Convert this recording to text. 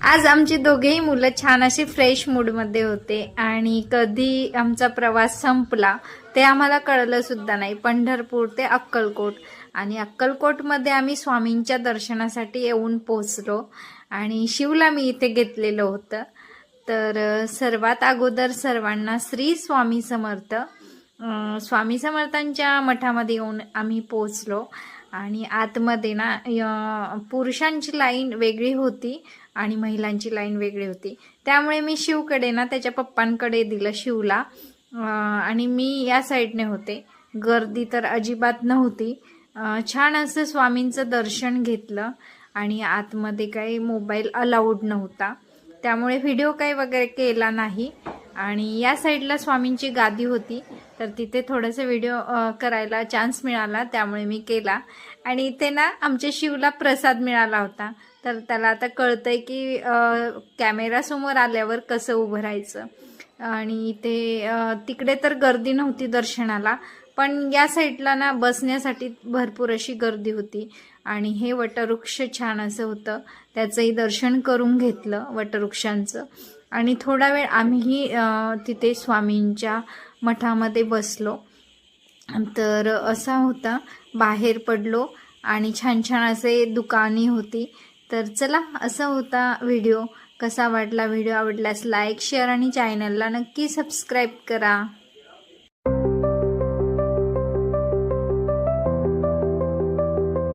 आज आमची दोघेही मुलं छान अशी फ्रेश मूडमध्ये होते आणि कधी आमचा प्रवास संपला ते आम्हाला कळलं सुद्धा नाही। पंढरपूर ते अक्कलकोट आणि अक्कलकोटमध्ये आम्ही स्वामींच्या दर्शनासाठी येऊन पोहोचलो आणि शिवला मी इथे घेतलेलं होतं। तर सर्वात अगोदर सर्वांना श्री स्वामी समर्थ। स्वामी समर्थांच्या मठामध्ये येऊन आम्ही पोहोचलो आणि आतमध्ये ना पुरुषांची लाईन वेगळी होती आणि महिलांची लाईन वेगळी होती। त्यामुळे मी शिवकडे ना त्याच्या पप्पांकडे दिलं शिवला आणि मी या साईडने होते। गर्दी तर अजिबात नव्हती। छान असं स्वामींचं दर्शन घेतलं आणि आतमध्ये काही मोबाईल अलाउड नव्हता, त्यामुळे व्हिडिओ काही वगैरे केला नाही। आणि या साईडला स्वामींची गादी होती, तर तिथे थोडंसं व्हिडिओ करायला चान्स मिळाला, त्यामुळे मी केला। आणि इथे ना आमच्या शिवला प्रसाद मिळाला होता, तर त्याला आता कळतंय की कॅमेरासमोर आल्यावर कसं उभं राहायचं। आणि इथे तिकडे तर गर्दी नव्हती दर्शनाला, पण या साईडला ना बसण्यासाठी भरपूर अशी गर्दी होती। आणि हे वटवृक्ष छान असं होतं, त्याचंही दर्शन करून घेतलं वटवृक्षांचं। आणि थोडा वेळ आम्हीही तिथे स्वामींच्या मठामध्ये बसलो। तर असा होता, बाहेर पडलो आणि छान छान असे दुकाने होती। तर चला, असा होता व्हिडिओ। कसा वाटला व्हिडिओ? आवडल्यास लाईक, शेअर आणि चॅनलला नक्की सबस्क्राईब करा।